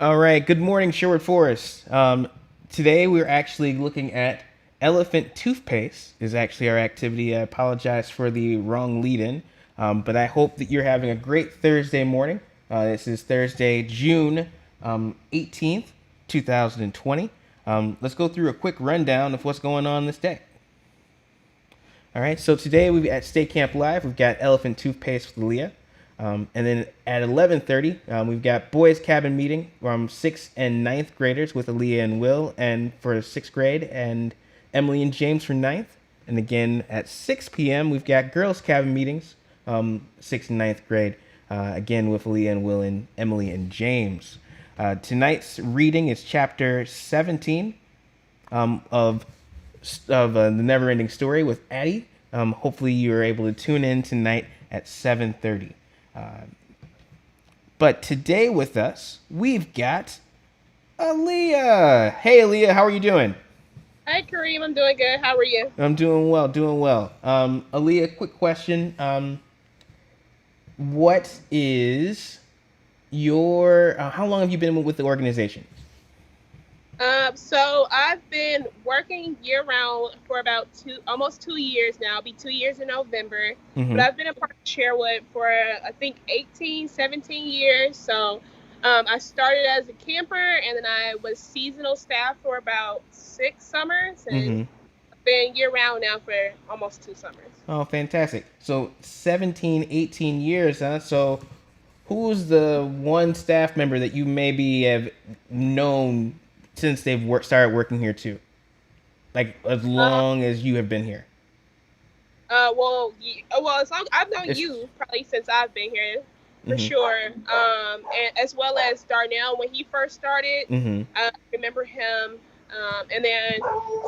All right. Good morning, Sherwood Forest. Today we're actually looking at elephant toothpaste. Is actually our activity. I apologize for the wrong lead-in, but I hope that you're having a great Thursday morning. This is Thursday, June 18th, 2020. Let's go through a quick rundown of what's going on this day. All right, so today we at State Camp Live, we've got Elephant Toothpaste with Aliyah. And then at 11:30, we've got Boys Cabin Meeting from 6th and ninth graders with Aliyah and Will, and for 6th grade, and Emily and James for ninth. And again, at 6 p.m., we've got Girls Cabin Meetings, 6th and ninth grade, again with Aliyah and Will and Emily and James. Tonight's reading is chapter 17 of the Never-Ending Story with Addie. Hopefully, you are able to tune in tonight at 7:30. But today with us, we've got Aliyah. Hey, Aliyah, how are you doing? Hi, Kareem. I'm doing good. How are you? I'm doing well, doing well. Aliyah, quick question. What is how long have you been with the organization? So I've been working year round for about almost 2 years now. It'll be 2 years in November. But Mm-hmm. I've been a part of Sherwood for I think 18, 17 years. So I started as a camper and then I was seasonal staff for about 6 summers and Mm-hmm. I've been year round now for almost 2 summers. Oh, fantastic. So 17, 18 years, huh? So who's the one staff member that you maybe have known since they've started working here too? Like as Uh, long as you have been here. as long I've known It's, you probably since I've been here, for mm-hmm. sure. And as well as Darnell when he first started, Mm-hmm. I remember him. And then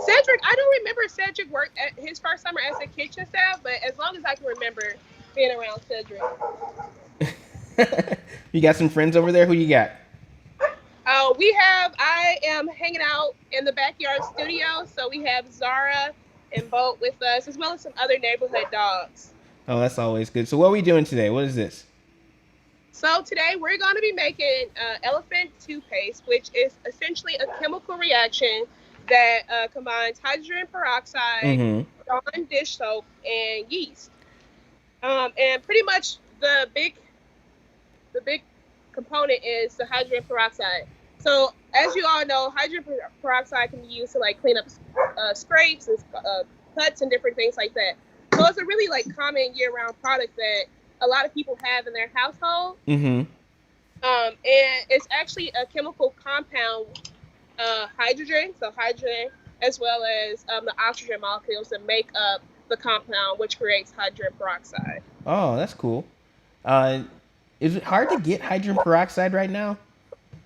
Cedric, I don't remember Cedric worked at his first summer as a kitchen staff, but as long as I can remember being around Cedric. You got some friends over there? Who you got? I am hanging out in the backyard studio, so we have Zara and Boat with us, as well as some other neighborhood dogs. Oh, that's always good. So what are we doing today? What is this? So today we're going to be making elephant toothpaste, which is essentially a chemical reaction that combines hydrogen peroxide, Mm-hmm. Dawn dish soap, and yeast. And pretty much the big component is the hydrogen peroxide. So as you all know, hydrogen peroxide can be used to like clean up scrapes and cuts and different things like that. So it's a really like common year-round product that a lot of people have in their household. Mm-hmm. And it's actually a chemical compound, hydrogen, so hydrogen, as well as the oxygen molecules that make up the compound, which creates hydrogen peroxide. Oh, that's cool. Uh, is it hard to get hydrogen peroxide right now?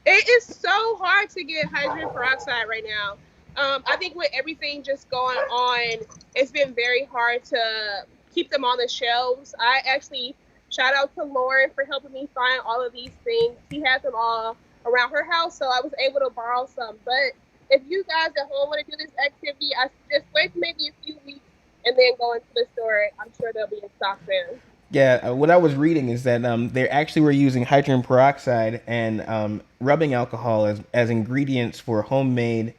It is so hard to get hydrogen peroxide right now. I think with everything just going on, it's been very hard to keep them on the shelves. I actually shout out to Lauren for helping me find all of these things. She has them all around her house, so I was able to borrow some. But if you guys at home want to do this activity, I suggest wait maybe a few weeks and then go into the store. I'm sure they'll be in stock then. Yeah, what I was reading is that they actually were using hydrogen peroxide and rubbing alcohol as ingredients for homemade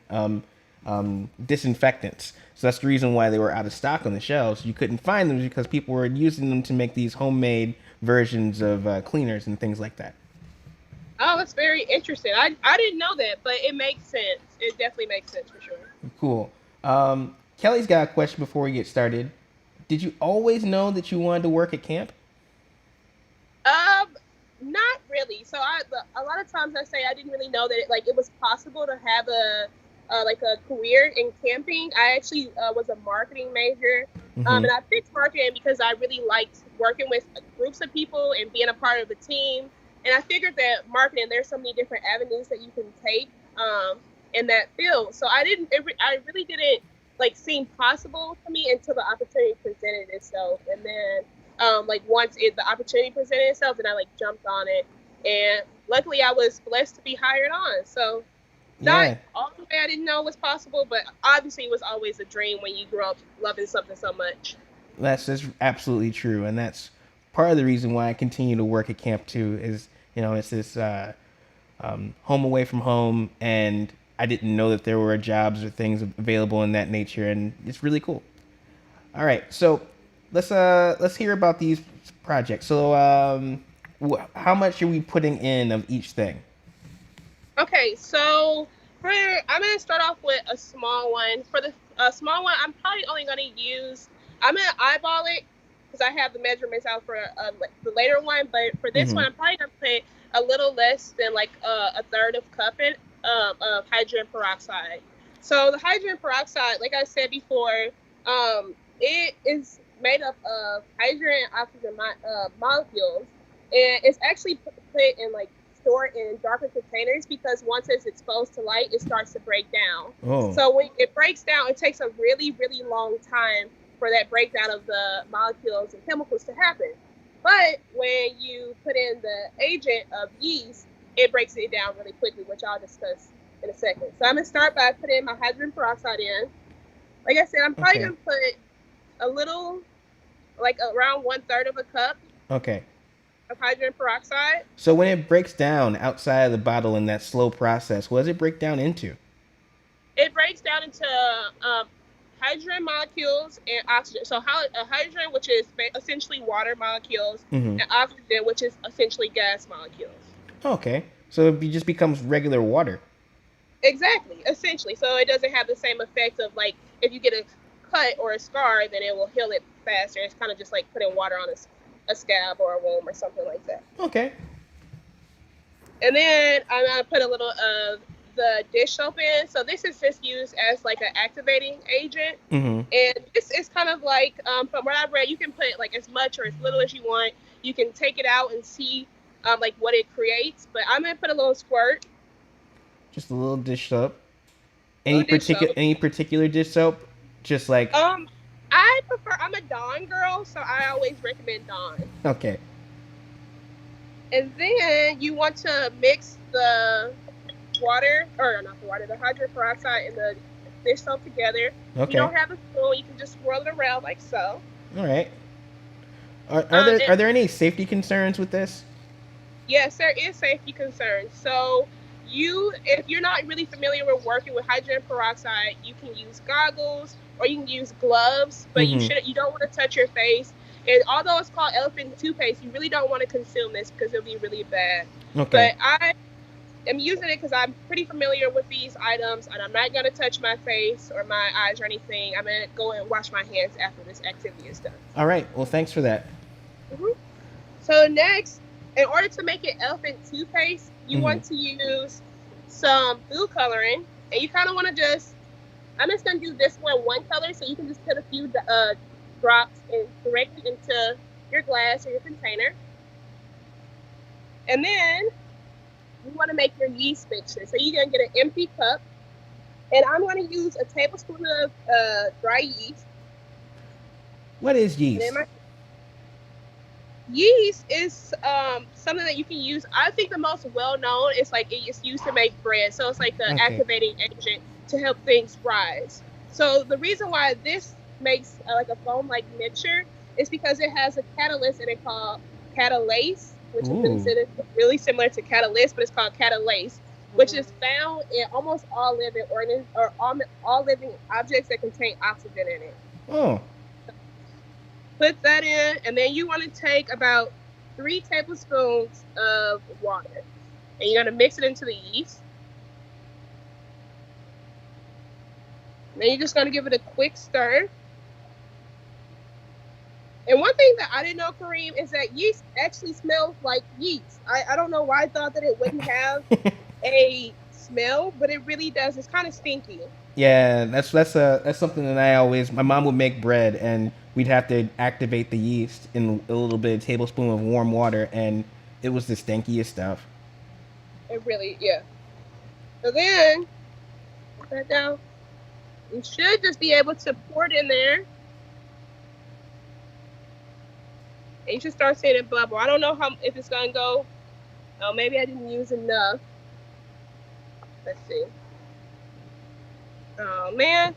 disinfectants. So that's the reason why they were out of stock on the shelves. You couldn't find them because people were using them to make these homemade versions of cleaners and things like that. Oh, that's very interesting. I didn't know that, but it makes sense. It definitely makes sense for sure. Cool. Kelly's got a question before we get started. Did you always know that you wanted to work at camp? Um, Not really. So a lot of times I say I didn't really know that it was possible to have a career in camping. I actually was a marketing major, Mm-hmm. and I picked marketing because I really liked working with groups of people and being a part of a team. And I figured that marketing, there's so many different avenues that you can take in that field. So I really didn't like seem possible to me until the opportunity presented itself. And then once the opportunity presented itself, then I like jumped on it. And luckily, I was blessed to be hired on. So not Yeah, all the way I didn't know was possible, but obviously it was always a dream when you grow up loving something so much. that's absolutely true, and that's part of the reason why I continue to work at camp too. Is it's this. home away from home, and I didn't know that there were jobs or things available in that nature, and it's really cool. All right, so let's hear about these projects. So how much are we putting in of each thing? Okay, so I'm gonna start off with a small one. For the small one, I'm probably only gonna use. I'm gonna eyeball it because I have the measurements out for the later one. But for this Mm-hmm. one, I'm probably gonna put a little less than like a third of cup of hydrogen peroxide. So the hydrogen peroxide, like I said before, it is made up of hydrogen and oxygen molecules, and it's actually put in like stored in darker containers because once it's exposed to light, it starts to break down. Oh, So when it breaks down, it takes a really, really long time for that breakdown of the molecules and chemicals to happen. But when you put in the agent of yeast, it breaks it down really quickly, which I'll discuss in a second. So I'm gonna start by putting my hydrogen peroxide in. Like I said, I'm probably okay, gonna put a little, like around one third of a cup okay. of hydrogen peroxide. So when it breaks down outside of the bottle in that slow process, what does it break down into? It breaks down into hydrogen molecules and oxygen. So hydrogen, which is essentially water molecules, Mm-hmm. and oxygen, which is essentially gas molecules. Okay, so it just becomes regular water. Exactly, essentially. So it doesn't have the same effect of like if you get a cut or a scar, then it will heal it faster. It's kind of just like putting water on a scab or a wound or something like that. Okay. And then I'm gonna put a little of the dish soap in. So this is just used as like an activating agent. Mm-hmm. And this is kind of like, from what I've read, you can put like as much or as little as you want. You can take it out and see like what it creates. But I'm gonna put a little squirt, Just a little dish soap. a little dish soap. Any particular dish soap? Just like Um, I prefer. I'm a Dawn girl, so I always recommend Dawn. okay, And then you want to mix the water, or not the water, the hydrogen peroxide and the dish soap together. If you okay, don't have a spoon, you can just swirl it around like so. all right. And Are there any safety concerns with this? yes, there is safety concerns. So if you're not really familiar with working with hydrogen peroxide, you can use goggles or you can use gloves, but Mm-hmm. you don't want to touch your face. And although it's called elephant toothpaste, you really don't want to consume this because it'll be really bad. Okay. But I am using it because I'm pretty familiar with these items, and I'm not gonna touch my face or my eyes or anything. I'm gonna go and wash my hands after this activity is done. All right. Well, thanks for that. Mhm. So next, in order to make it elephant toothpaste, you Mm-hmm. want to use some food coloring, and you kind of want to I'm just gonna do this one color, so you can just put a few drops and directly into your glass or your container, and then you want to make your yeast mixture. So you're gonna get an empty cup, and I'm gonna use a tablespoon of dry yeast, What is and then yeast? my yeast is something that you can use. I think the most well known is like it's used to make bread. So it's like the Okay. activating agent to help things rise. So the reason why this makes like a foam like mixture is because it has a catalyst in it called catalase, which is Ooh. considered really similar to catalyst, but it's called catalase, which is found in almost all living organisms or all living objects that contain oxygen in it. Oh. Put that in, and then you want to take about 3 tablespoons of water, and you're gonna mix it into the yeast. And then you're just gonna give it a quick stir. And one thing that I didn't know, Kareem, is that yeast actually smells like yeast. I don't know why I thought that it wouldn't have a smell, but it really does. It's kind of stinky. Yeah, that's something that my mom would make bread and we'd have to activate the yeast in a little bit of tablespoon of warm water and it was the stinkiest stuff. It really, yeah. So then, put that down. You should just be able to pour it in there. And you should start seeing it bubble. I don't know if it's gonna go. Oh, maybe I didn't use enough. Let's see. Oh man,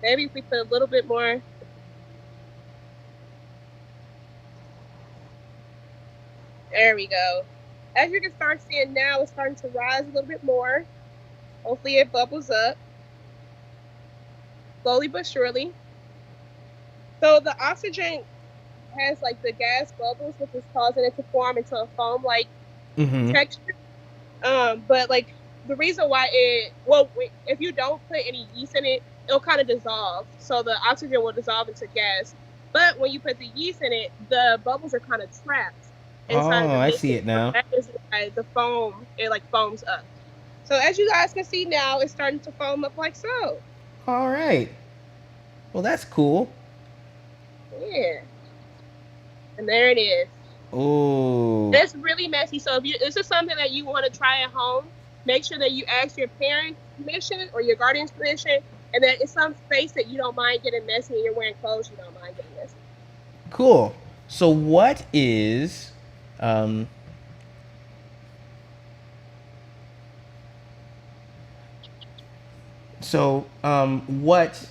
maybe if we put a little bit more. There we go. As you can start seeing now, it's starting to rise a little bit more. Hopefully it bubbles up slowly but surely. So the oxygen has like the gas bubbles, which is causing it to form into a foam-like Mm-hmm. texture. But like the reason why if you don't put any yeast in it, it'll kind of dissolve. So the oxygen will dissolve into gas. But when you put the yeast in it, the bubbles are kind of trapped inside of Oh, the I mix. see it So now. that is why the foam it like foams up. So as you guys can see now, it's starting to foam up like so. All right. Well, that's cool. Yeah, and there it is. Oh. It's really messy. So if this is something that you want to try at home, make sure that you ask your parents' permission or your guardian's permission, and that it's some space that you don't mind getting messy and you're wearing clothes you don't mind getting messy. Cool. So what is um what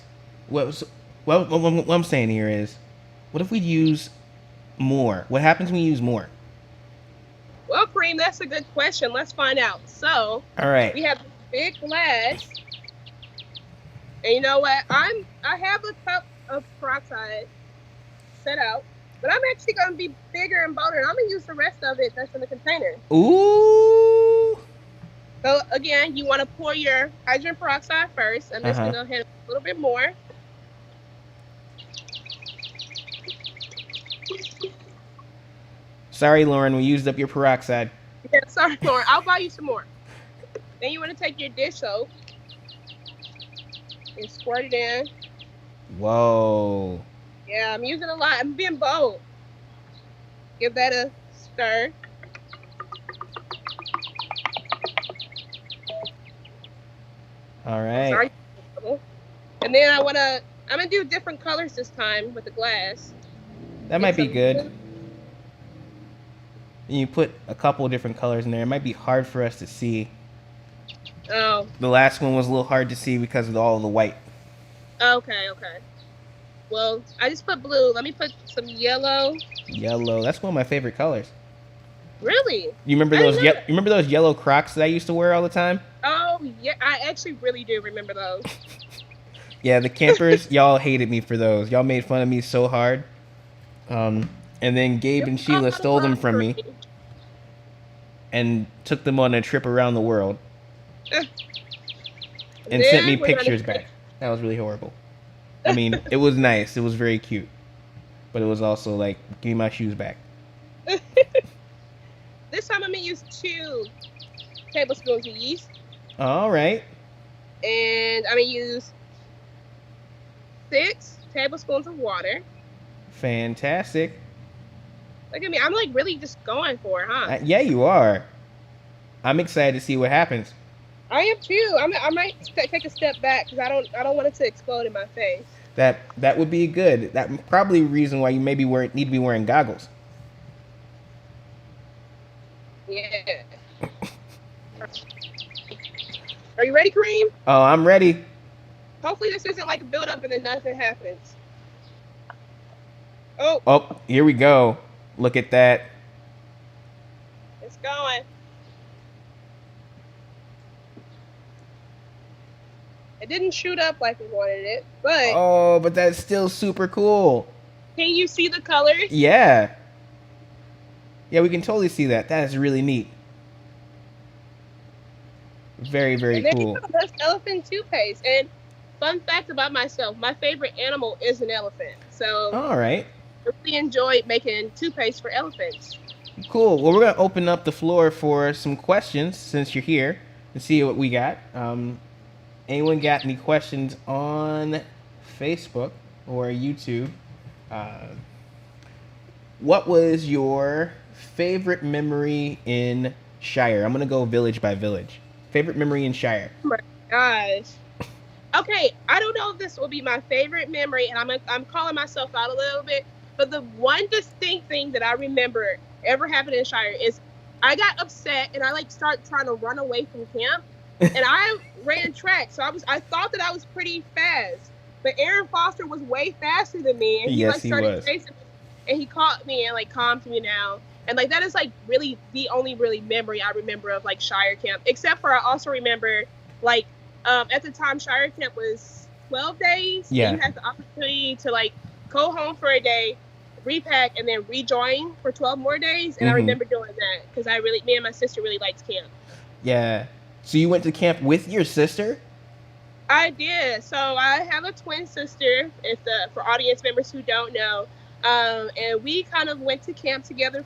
what I'm saying here is, what if we use more? What happens when you use more? Well, Kareem, that's a good question. Let's find out. So All right. we have this big glass, and you know what? I have a cup of peroxide set out, but I'm actually gonna be bigger and bolder, and I'm gonna use the rest of it that's in the container. Ooh. So again, you want to pour your hydrogen peroxide first. I'm just Uh-huh. gonna go ahead a little bit more. Sorry, Lauren, we used up your peroxide. Yeah, sorry, Lauren. I'll buy you some more. Then you want to take your dish soap and squirt it in. Whoa. Yeah, I'm using a lot. I'm being bold. Give that a stir. All right. Sorry. And then I'm gonna do different colors this time with the glass. That might be good. You put a couple of different colors in there. It might be hard for us to see. Oh. The last one was a little hard to see because of all the white. Okay. Well, I just put blue. Let me put some yellow. Yellow. That's one of my favorite colors. Really? You remember I didn't those? know You that. remember those yellow Crocs that I used to wear all the time? Oh yeah, I actually really do remember those. Yeah, the campers, y'all hated me for those. Y'all made fun of me so hard. And then Gabe and Sheila stole them from me and took them on a trip around the world and sent me pictures back. That was really horrible. I mean, it was nice. It was very cute. But it was also like, give me my shoes back. This time I'm gonna use 2 tablespoons of yeast, All right. and I'm gonna use 6 tablespoons of water. Fantastic. Look at me, I'm like really just going for it, huh? Yeah, you are. I'm excited to see what happens. I am too. I might take a step back because I don't want it to explode in my face. That would be good. That probably reason why you maybe need to be wearing goggles. Yeah. Are you ready, Kareem? Oh, I'm ready. Hopefully this isn't like a build up and then nothing happens. Oh, Oh, here we go. Look at that. it's going. It didn't shoot up like we wanted it, but Oh, but that's still super cool. can you see the colors? Yeah. Yeah, we can totally see that. That is really neat. Very, very And there cool. you go, that's elephant toothpaste. And fun fact about myself, my favorite animal is an elephant. So All right. I really enjoyed making toothpaste for elephants. Cool. Well, we're going to open up the floor for some questions since you're here and see what we got. Anyone got any questions on Facebook or YouTube? What was your favorite memory in Shire? I'm going to go village by village. Favorite memory in Shire? Oh my gosh. Okay, I don't know if this will be my favorite memory, and I'm calling myself out a little bit, but the one distinct thing that I remember ever happening in Shire is I got upset and I like started trying to run away from camp, and I ran track, so I thought that I was pretty fast, but Aaron Foster was way faster than me, and he Yes, like he started was. chasing me, and he caught me and like calmed me down, And like that is like really the only really memory I remember of like Shire Camp. Except for I also remember like at the time Shire Camp was 12 days and Yeah. you had the opportunity to like go home for a day, repack, and then rejoin for 12 more days. And I Mm-hmm. remember doing that because me and my sister really liked camp. Yeah. So you went to camp with your sister? I did. So I have a twin sister. If the for audience members who don't know, and we kind of went to camp together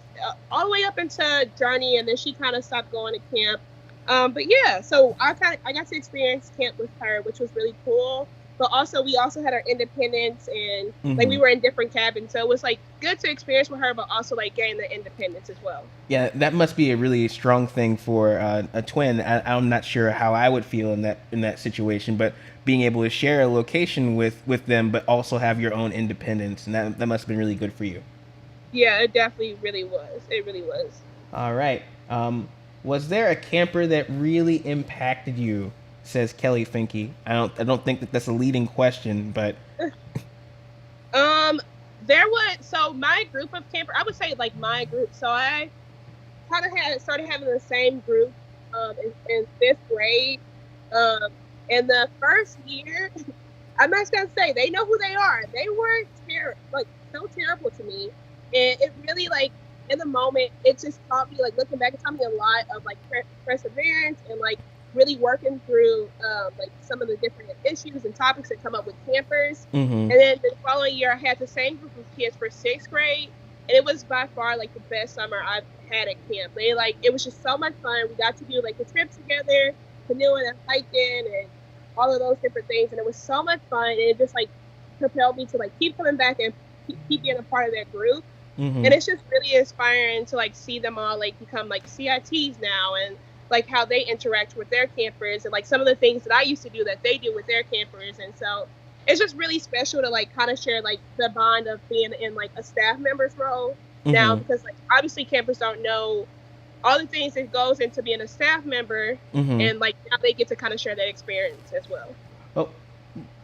all the way up into Journey, and then she kind of stopped going to camp. But yeah, so I got to experience camp with her, which was really cool. But also we also had our independence, and like Mm-hmm. we were in different cabins, so it was like good to experience with her, but also like gain the independence as well. Yeah, that must be a really strong thing for a twin. I'm not sure how I would feel in that situation, but being able to share a location with them, but also have your own independence, and that must have been really good for you. Yeah, it definitely really was. It really was. All right. Was there a camper that really impacted you? Says Kelly Finke. I don't think that that's a leading question, but Um, there was so my group of camper. I would say like my group. So I kind of had started having the same group in fifth grade. Um, in the first year, I'm not gonna say they know who they are. They were like so terrible to me, and it really like in the moment it just taught me like looking back, it taught me a lot of like perseverance and like really working through like some of the different issues and topics that come up with campers. mm-hmm. And then the following year, I had the same group of kids for sixth grade, and it was by far like the best summer I've had at camp. They like it was just so much fun. We got to do like a trip together, canoeing and hiking, and all of those different things, and it was so much fun. And it just like propelled me to like keep coming back and keep being a part of that group. Mm-hmm. And it's just really inspiring to like see them all like become like CITs now, and like how they interact with their campers, and like some of the things that I used to do that they do with their campers. And so it's just really special to like kind of share like the bond of being in like a staff member's role now, Mm-hmm. because like obviously campers don't know all the things that goes into being a staff member, Mm-hmm. and like now they get to kind of share that experience as well. Oh,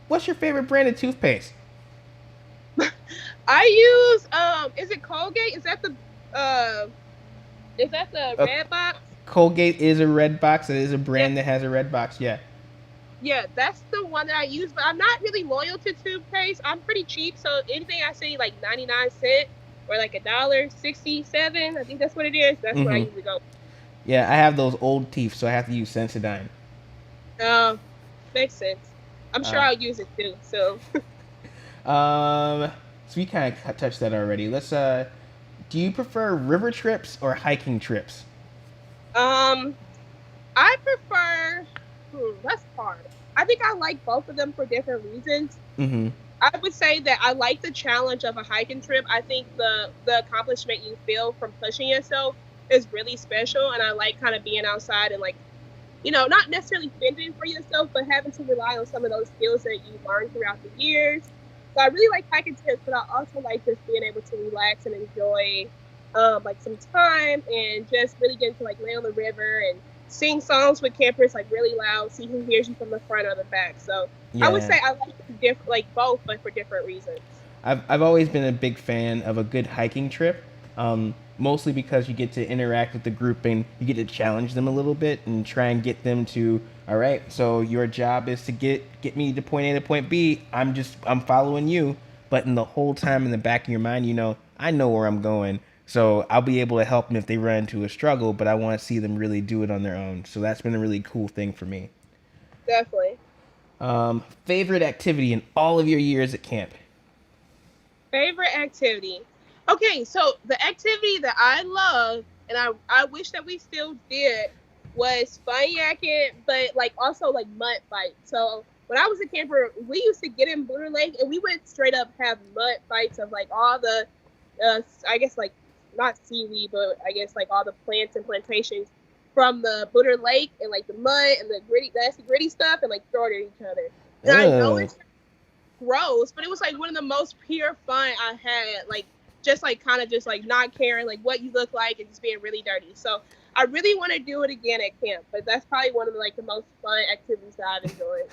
what's your favorite brand of toothpaste? I use is it Colgate? Uh is that the Uh, red box? Colgate is a red box. It is a Yeah, brand that has a red box. Yeah. yeah, that's the one that I use, but I'm not really loyal to toothpaste. I'm pretty cheap, so anything I see like 99 cents or like $1.67, I think that's what it is. That's what I Mm-hmm. usually go. Yeah, I have those old teeth, so I have to use Sensodyne. Um, makes sense. I'm sure Uh, I'll use it too. So, so we kind of touched that already. Let's do you prefer river trips or hiking trips? um, I prefer. That's hard. I think I like both of them for different reasons. Mm-hmm. I would say that I like the challenge of a hiking trip. I think the accomplishment you feel from pushing yourself is really special, and I like kind of being outside and like not necessarily fending for yourself, but having to rely on some of those skills that you learned throughout the years. So I really like hiking trips, but I also like just being able to relax and enjoy like some time and just really getting to like lay on the river and sing songs with campers like really loud, see who hears you from the front or the back. So I would Yeah. say I like like both, but for different reasons. I've always been a big fan of a good hiking trip, mostly because you get to interact with the group and you get to challenge them a little bit and try and get them to, all right, so your job is to get me to point A to point B. I'm following you, but in the whole time in the back of your mind, I know where I'm going. So I'll be able to help them if they run into a struggle, but I want to see them really do it on their own. So that's been a really cool thing for me. Definitely. Favorite activity in all of your years at camp? Favorite activity. Okay, so the activity that I love and I wish that we still did was fun yakking, but like also like mud fights. So when I was a camper, we used to get in Blue Lake and we would straight up have mud fights of like all the I guess like not seaweed, but I guess like all the plants and plantations from the Butter Lake and like the mud and the nasty gritty stuff and like throw it at each other. And I know Ugh. it's gross, but it was like one of the most pure fun I had. Like just like kind of just like not caring like what you look like and just being really dirty. So I really want to do it again at camp, but that's probably one of the, like the most fun activities that I've enjoyed.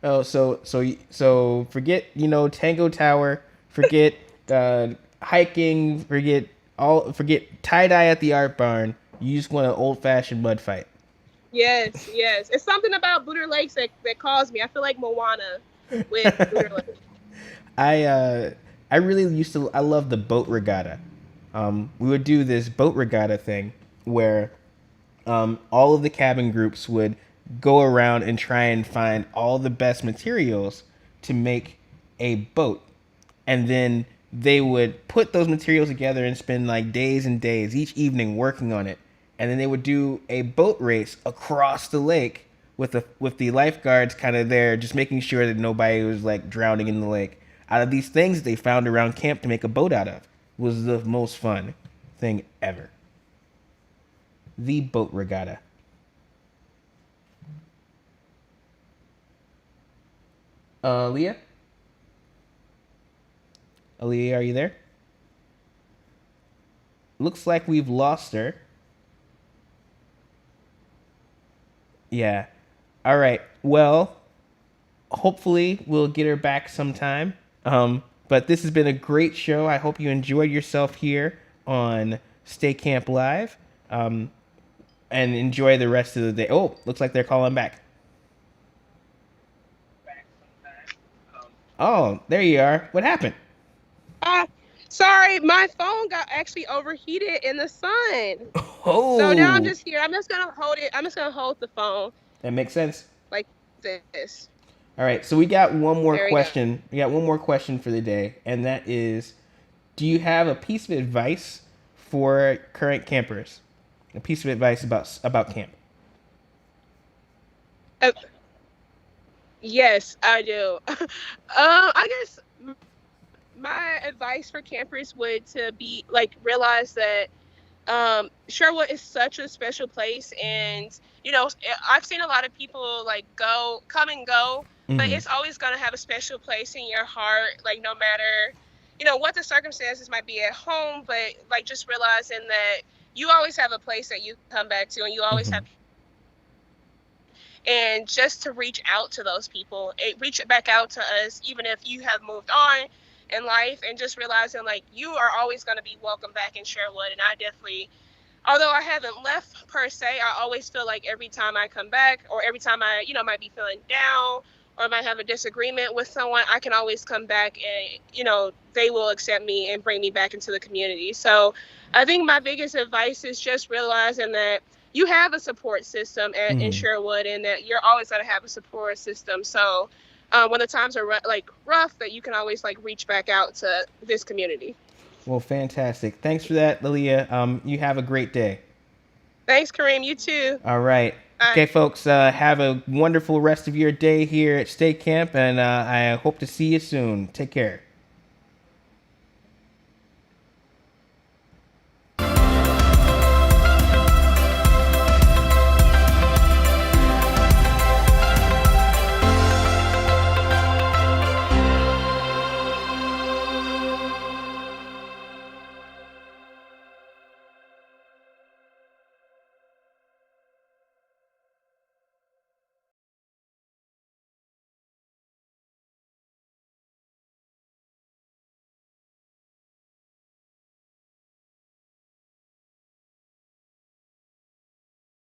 Oh, so forget Tango Tower, forget hiking, forget All forget tie dye at the art barn. You just want an old fashioned mud fight. Yes, yes. It's something about Booter Lakes that calls me. I feel like Moana with Booter Lake. I I really used to. I love the boat regatta. We would do this boat regatta thing where all of the cabin groups would go around and try and find all the best materials to make a boat, and then they would put those materials together and spend like days and days each evening working on it, and then they would do a boat race across the lake with the lifeguards kind of there, just making sure that nobody was like drowning in the lake. Out of these things they found around camp to make a boat out of was the most fun thing ever. The boat regatta. Aliyah? Aliyah, are you there? Looks like we've lost her. Yeah. All right. Well, hopefully we'll get her back sometime. But this has been a great show. I hope you enjoyed yourself here on Stay Camp Live. And enjoy the rest of the day. Oh, looks like they're calling back. Oh, there you are. What happened? Ah, sorry, my phone got actually overheated in the sun. So now I'm Oh, just here. I'm just gonna hold it. I'm just gonna hold the phone that makes sense. like this. All right, so we got one more There we go. question. We got one more question for the day, and that is, do you have a piece of advice for current campers? A piece of advice about camp. Uh, yes, I do. I guess my advice for campers would to be like realize that Sherwood is such a special place, and I've seen a lot of people like come and go, but Mm-hmm. it's always going to have a special place in your heart, like no matter what the circumstances might be at home, but like just realizing that you always have a place that you come back to, and you always Mm-hmm. have, and just to reach out to those people, reach back out to us, even if you have moved on in life, and just realizing like you are always going to be welcome back in Sherwood. And I definitely, although I haven't left per se, I always feel like every time I come back, or every time I, might be feeling down or might have a disagreement with someone, I can always come back and, they will accept me and bring me back into the community. So I think my biggest advice is just realizing that you have a support system in Mm-hmm. Sherwood, and that you're always going to have a support system. So when the times are like rough, that you can always like reach back out to this community. Well, fantastic. Thanks for that, Lilia. You have a great day. Thanks, Kareem. You too. All right. Bye. Okay, folks, have a wonderful rest of your day here at State Camp, and I hope to see you soon. Take care.